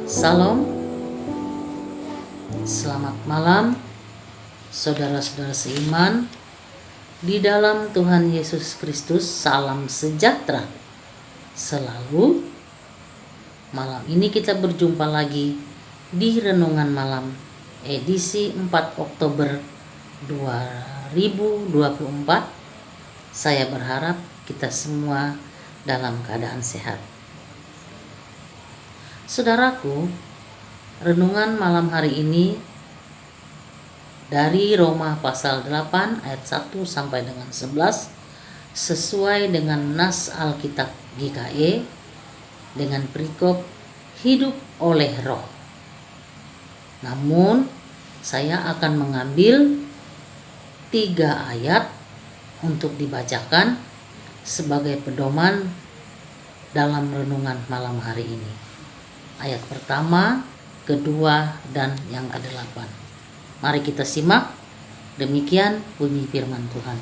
Salam, selamat malam saudara-saudara seiman di dalam Tuhan Yesus Kristus. Salam sejahtera selalu. Malam ini kita berjumpa lagi di Renungan Malam edisi 4 Oktober 2024. Saya berharap kita semua dalam keadaan sehat. Saudaraku, renungan malam hari ini dari Roma pasal 8 ayat 1 sampai dengan 11 sesuai dengan nas Alkitab GKE dengan perikop hidup oleh roh. Namun saya akan mengambil 3 ayat untuk dibacakan sebagai pedoman dalam renungan malam hari ini. Ayat pertama, kedua, dan yang ke-8. Mari kita simak. Demikian bunyi firman Tuhan.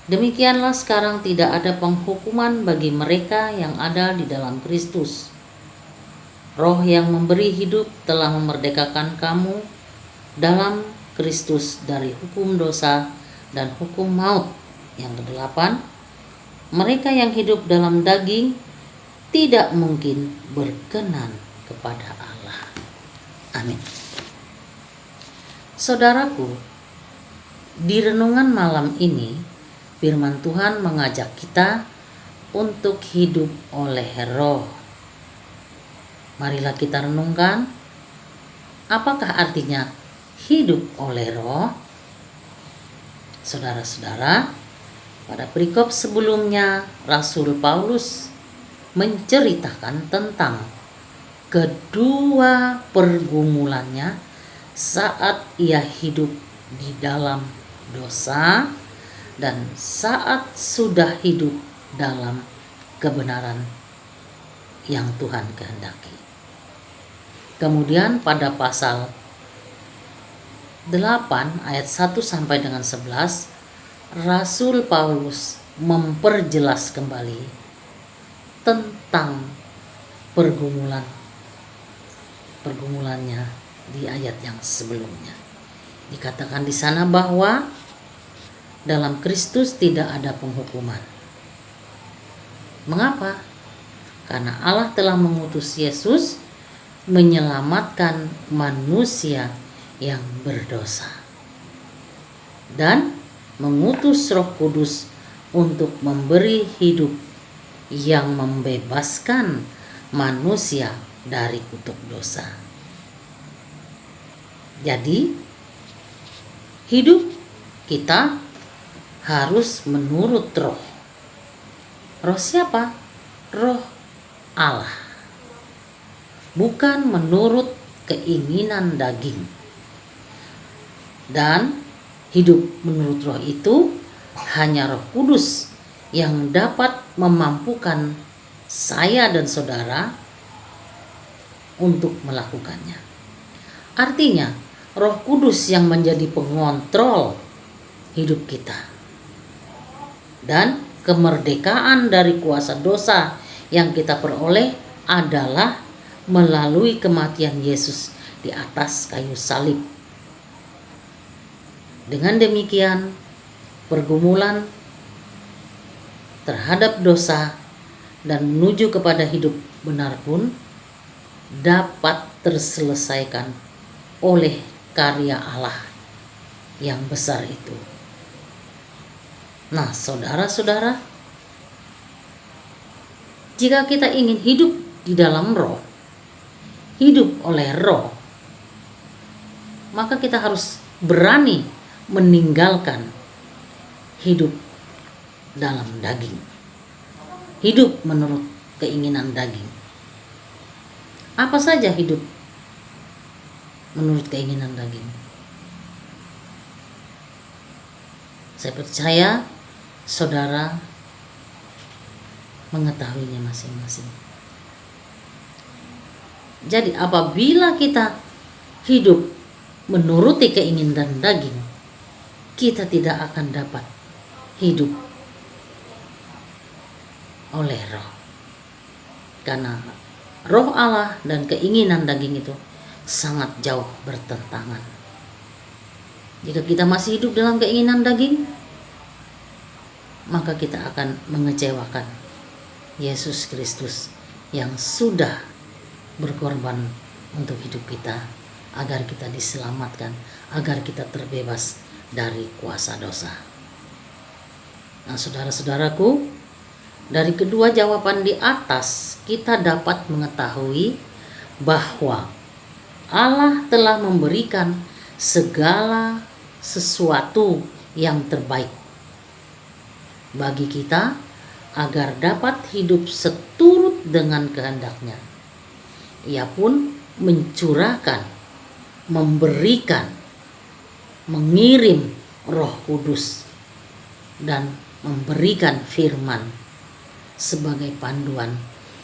Demikianlah sekarang tidak ada penghukuman bagi mereka yang ada di dalam Kristus. Roh yang memberi hidup telah memerdekakan kamu dalam Kristus dari hukum dosa dan hukum maut. Yang ke-8, mereka yang hidup dalam daging tidak mungkin berkenan kepada Allah. Amin. Saudaraku, di renungan malam ini firman Tuhan mengajak kita untuk hidup oleh roh. Marilah kita renungkan, apakah artinya hidup oleh roh? Saudara-saudara, pada perikop sebelumnya Rasul Paulus menceritakan tentang kedua pergumulannya saat ia hidup di dalam dosa dan saat sudah hidup dalam kebenaran yang Tuhan kehendaki. Kemudian pada pasal 8 ayat 1 sampai dengan 11 Rasul Paulus memperjelas kembali tentang pergumulannya di ayat yang sebelumnya. Dikatakan di sana bahwa dalam Kristus tidak ada penghukuman. Mengapa? Karena Allah telah mengutus Yesus menyelamatkan manusia yang berdosa dan mengutus Roh Kudus untuk memberi hidup yang membebaskan manusia dari kutuk dosa. Jadi, hidup kita harus menurut roh. Roh siapa? Roh Allah. Bukan menurut keinginan daging. Dan hidup menurut roh itu hanya Roh Kudus yang dapat memampukan saya dan saudara untuk melakukannya. Artinya, Roh Kudus yang menjadi pengontrol hidup kita. Dan kemerdekaan dari kuasa dosa yang kita peroleh adalah melalui kematian Yesus di atas kayu salib. Dengan demikian, pergumulan terhadap dosa dan menuju kepada hidup benar pun dapat terselesaikan oleh karya Allah yang besar itu. Nah, saudara-saudara, jika kita ingin hidup di dalam roh, hidup oleh roh, maka kita harus berani meninggalkan hidup dalam daging, hidup menurut keinginan daging. Apa saja hidup menurut keinginan daging? Saya percaya saudara mengetahuinya masing-masing. Jadi apabila kita hidup menuruti keinginan daging, kita tidak akan dapat hidup oleh roh. Karena roh Allah dan keinginan daging itu sangat jauh bertentangan. Jika kita masih hidup dalam keinginan daging, maka kita akan mengecewakan Yesus Kristus yang sudah berkorban untuk hidup kita, agar kita diselamatkan, agar kita terbebas dari kuasa dosa. Nah, saudara-saudaraku, dari kedua jawaban di atas kita dapat mengetahui bahwa Allah telah memberikan segala sesuatu yang terbaik bagi kita agar dapat hidup seturut dengan kehendak-Nya. Ia pun mencurahkan, memberikan, mengirim Roh Kudus dan memberikan firman sebagai panduan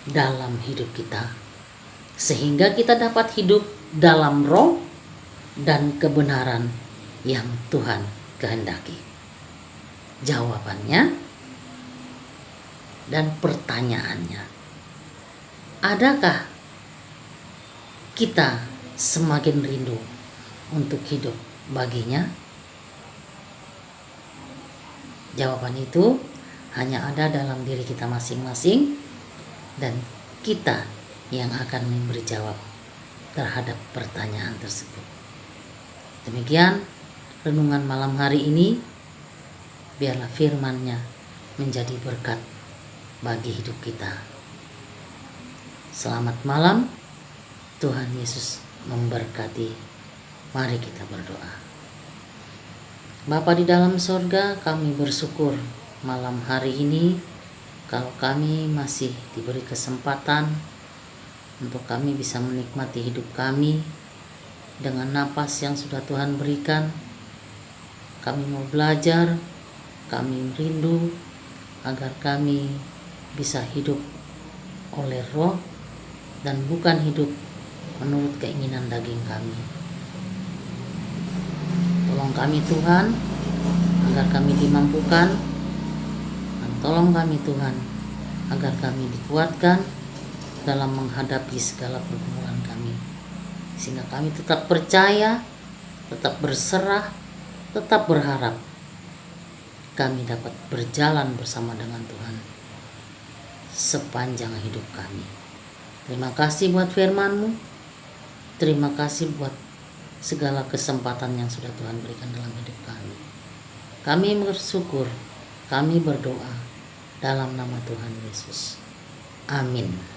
dalam hidup kita, sehingga kita dapat hidup dalam roh dan kebenaran yang Tuhan kehendaki. Jawabannya dan pertanyaannya, adakah kita semakin rindu untuk hidup baginya? Jawaban itu hanya ada dalam diri kita masing-masing, dan kita yang akan memberi jawab terhadap pertanyaan tersebut. Demikian renungan malam hari ini. Biarlah firman-Nya menjadi berkat bagi hidup kita. Selamat malam. Tuhan Yesus memberkati. Mari kita berdoa. Bapa di dalam sorga, kami bersyukur malam hari ini kalau kami masih diberi kesempatan untuk kami bisa menikmati hidup kami dengan napas yang sudah Tuhan berikan. Kami mau belajar, kami rindu agar kami bisa hidup oleh roh dan bukan hidup menurut keinginan daging kami. Tolong kami Tuhan agar kami dimampukan, dan tolong kami Tuhan agar kami dikuatkan dalam menghadapi segala pergumulan kami, sehingga kami tetap percaya, tetap berserah, tetap berharap kami dapat berjalan bersama dengan Tuhan sepanjang hidup kami. Terima kasih buat firman-Mu. Terima kasih buat segala kesempatan yang sudah Tuhan berikan dalam hidup kami. Kami bersyukur, kami berdoa dalam nama Tuhan Yesus. Amin.